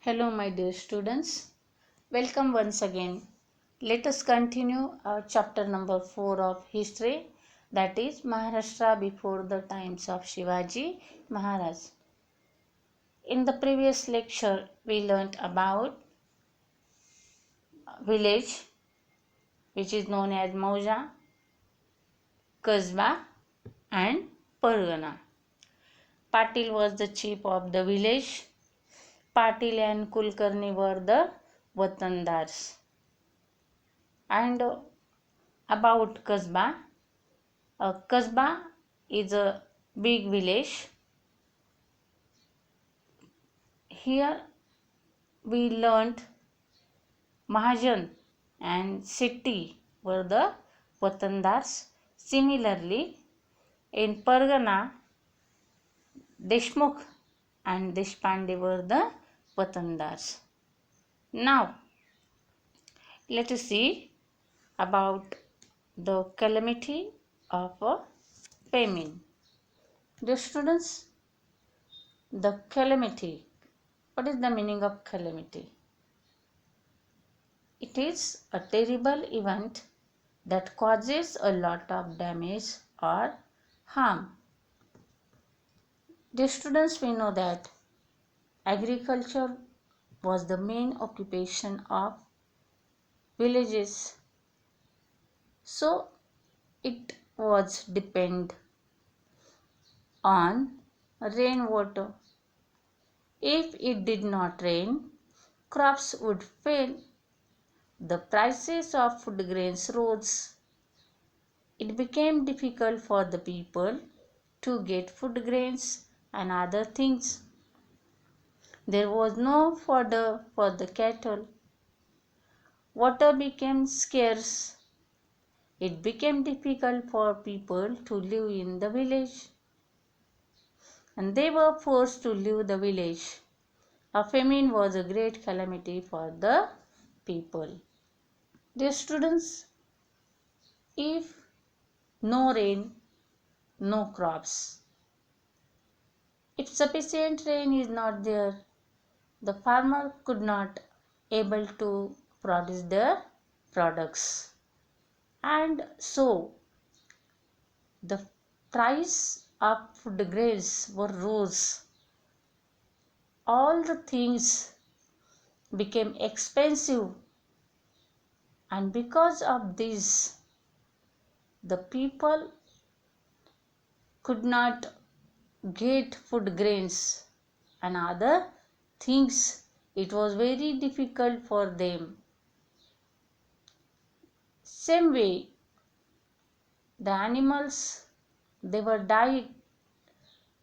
Hello, my dear students. Welcome once again. Let us continue our chapter number 4 of history, that is Maharashtra before the times of Shivaji Maharaj. In the previous lecture, we learnt about village which is known as Mauja, Kasba and Pargana. Patil was the chief of the village. Patil and Kulkarni were the Watandars. And about Kasba. Kasba is a big village. Here we learnt Mahajan and Setti were the Watandars. Similarly, in Pargana, Deshmukh and Deshpande were the Watandars. Now, let us see about the calamity of a famine. Dear students, the calamity. What is the meaning of calamity? It is a terrible event that causes a lot of damage or harm. Dear students, we know that agriculture was the main occupation of villages. So it was depend on rainwater. If it did not rain, crops would fail. The prices of food grains rose. It became difficult for the people to get food grains and other things. There was no fodder for the cattle. Water became scarce. It became difficult for people to live in the village. And they were forced to leave the village. A famine was a great calamity for the people. Dear students, if no rain, no crops. If sufficient rain is not there, the farmer could not able to produce their products. And so the price of food grains were rose. All the things became expensive, and because of this the people could not get food grains and other things. It was very difficult for them. Same way, the animals, they were dying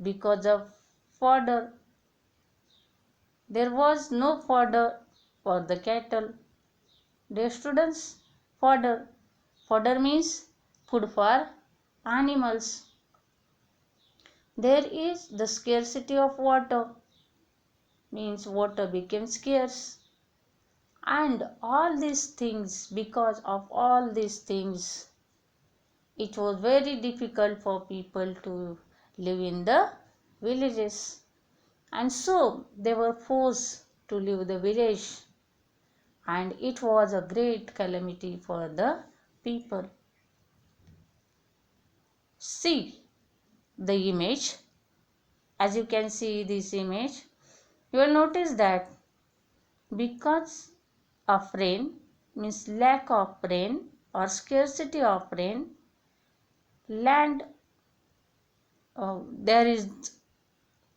because of fodder. There was no fodder for the cattle. Dear students, fodder. Fodder means food for animals. There is the scarcity of water, means water became scarce. And all these things, because of all these things, it was very difficult for people to live in the villages. And so they were forced to leave the village. And it was a great calamity for the people. See the image. As you can see this image, you will notice that because of rain, means lack of rain or scarcity of rain, land, there is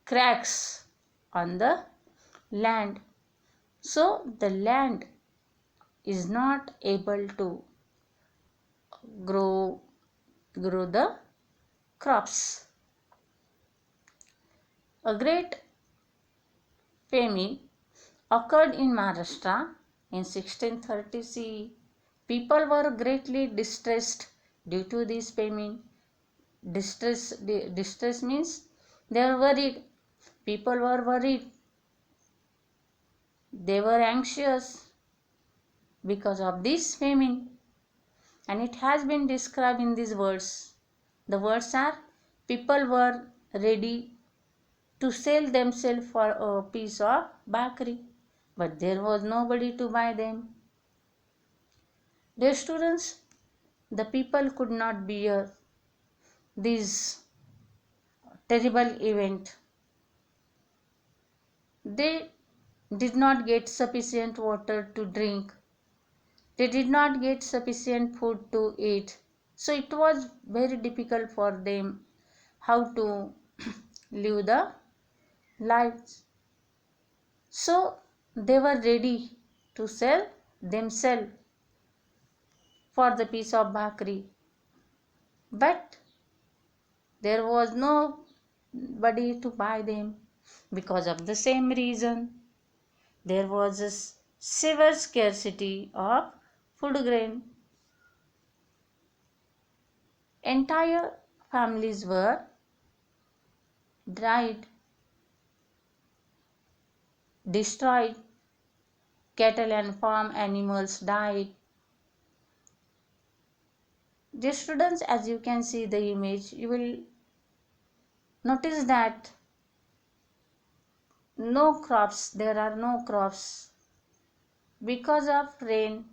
cracks on the land. So the land is not able to grow the crops. A great famine occurred in Maharashtra in 1630 CE. People were greatly distressed due to this famine. Distress means they were worried. People were worried. They were anxious because of this famine. And it has been described in these words. The words are: people were ready to sell themselves for a piece of bakri. but there was nobody to buy them. Dear students, the people could not bear this terrible event. They did not get sufficient water to drink. They did not get sufficient food to eat. So it was very difficult for them how to live the lives. So they were ready to sell themselves for the piece of bhakri. But there was nobody to buy them because of the same reason. There was a severe scarcity of food grain. Entire families were dried, destroyed, cattle and farm animals died. Dear students, as you can see the image, you will notice that there are no crops. Because of rain,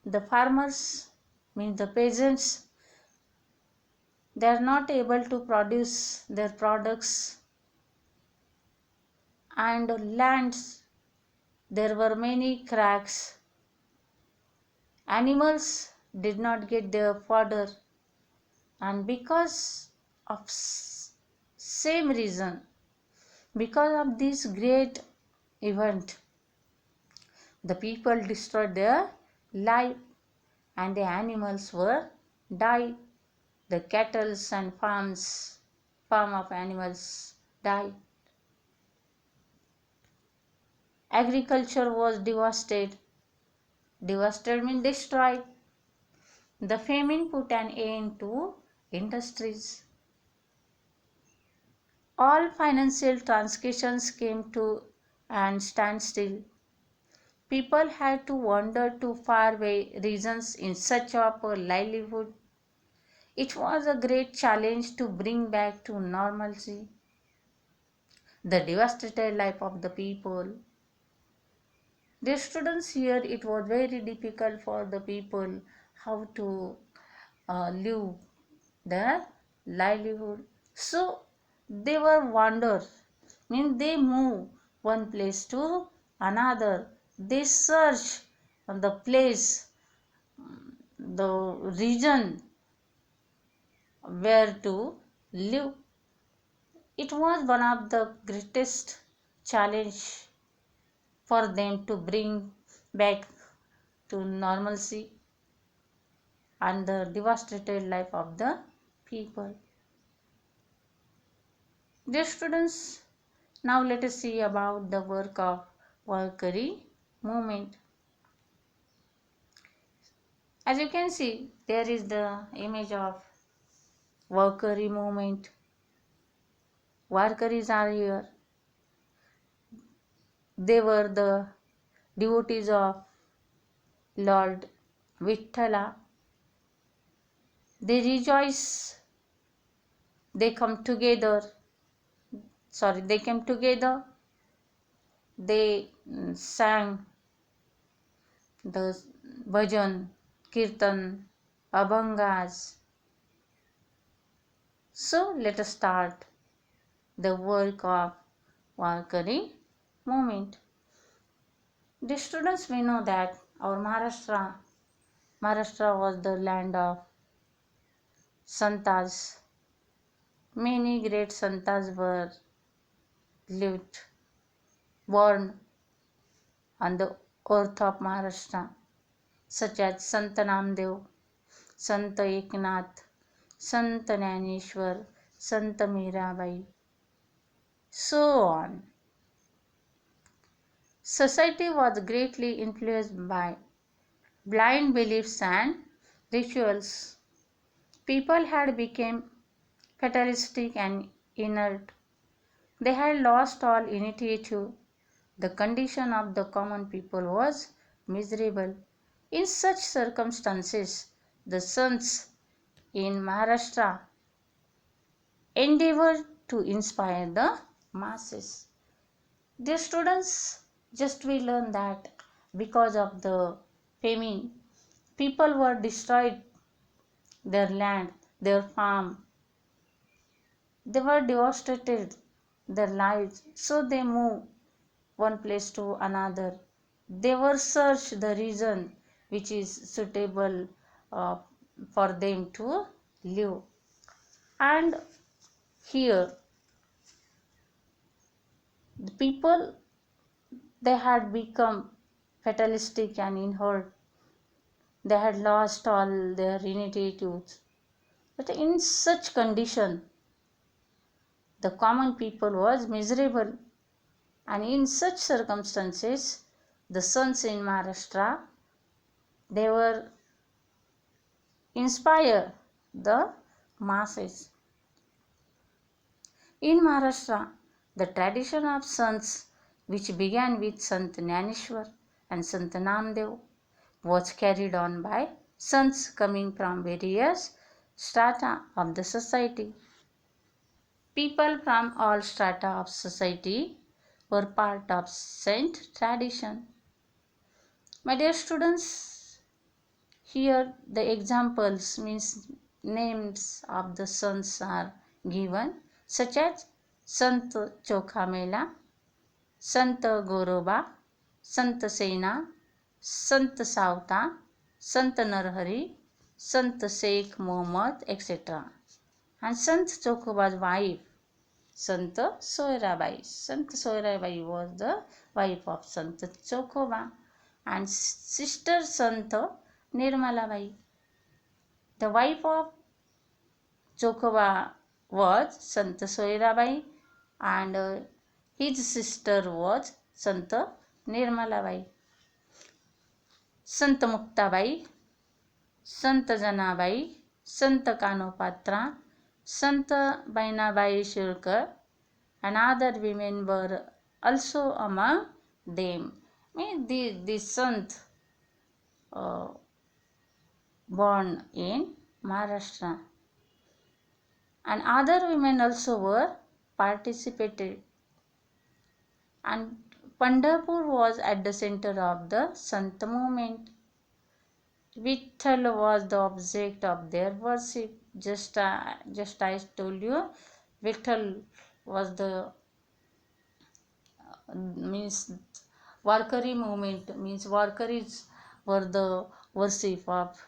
the farmers, means the peasants, they are not able to produce their products, and lands, there were many cracks. Animals did not get their fodder, and because of same reason, because of this great event, the people destroyed their life and the animals were died. The cattle and farm of animals died. Agriculture was devastated. Devastated means destroyed. The famine put an end to industries. All financial transactions came to and standstill. People had to wander to faraway regions in search of a livelihood. It was a great challenge to bring back to normalcy the devastated life of the people. The students here, it was very difficult for the people how to live their livelihood. So they were wander, means they move one place to another. They search the place, the region where to live. It was one of the greatest challenge for them to bring back to normalcy and the devastated life of the people. Dear students, now let us see about the work of Warkari movement. As you can see, there is the image of Warkari movement. Warkaris are here. They were the devotees of Lord Vithala. They rejoice, they come together, they came together, they sang the bhajan, kirtan, abhangas. So let us start the work of Warkari movement. The students, we know that our Maharashtra was the land of santas. Many great santas were lived, born on the earth of Maharashtra, such as Sant Namdev, Sant Eknath, Sant Jnaneshwar, Sant Mirabai, so on. Society was greatly influenced by blind beliefs and rituals. People had become fatalistic and inert. They had lost all initiative. The condition of the common people was miserable. In such circumstances, the sons in Maharashtra endeavored to inspire the masses. Dear students, Just we learn that because of the famine, people were destroyed their land, their farm. They were devastated their lives, so they moved one place to another. They were search the region which is suitable uh, for them to live. And here, the people they had become fatalistic and inert. They had lost all their relatives. But in such condition, the common people was miserable, and in such circumstances, the sons in Maharashtra they were inspire the masses. In Maharashtra, the tradition of sons, which began with Sant Jnaneshwar and Sant Namdev, was carried on by sons coming from various strata of the society. People from all strata of society were part of saint tradition. My dear students, here the examples means names of the sons are given such as Sant Chokhamela, Sant Goroba, Sant Sena, Sant Savta, Sant Narhari, Sant Sheikh Muhammad, etc. And Sant Chokoba's wife, Sant Soirabai. Sant Soirabai was the wife of Sant Chokoba and sister Sant Nirmalabai. The wife of Chokoba was Sant Soirabai and his sister was Sant Nirmalabai. Sant Muktabai, Sant Janabai, Sant Kanopatra, Sant Bainabai Shirkar, and other women were also among them. The Sant uh, born in Maharashtra, and other women also were participated. And Pandharpur was at the center of the Sant movement. Vitthal was the object of their worship. Just I told you, Vitthal was the means Warkari movement means Warkaris were the worship of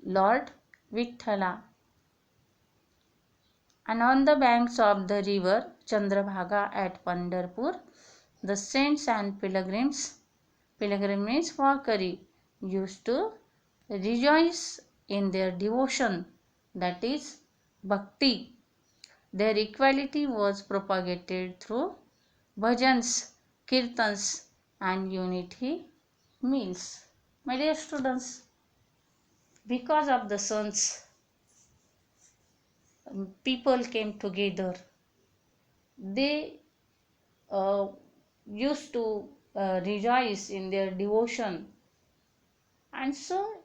Lord Vitthala. And on the banks of the river Chandrabhaga at Pandharpur, the saints and pilgrims Warkari used to rejoice in their devotion, that is bhakti. Their equality was propagated through bhajans, kirtans, and unity meals. My dear students, because of the sons, people came together. They uh, used to rejoice in their devotion, and so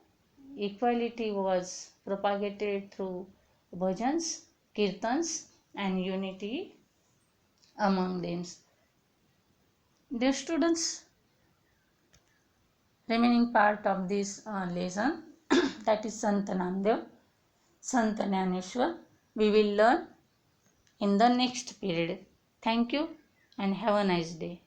equality was propagated through bhajans, kirtans, and unity among them. Dear students, remaining part of this lesson that is Sant Namdev, Sant Jnaneshwar, we will learn in the next period. Thank you and have a nice day.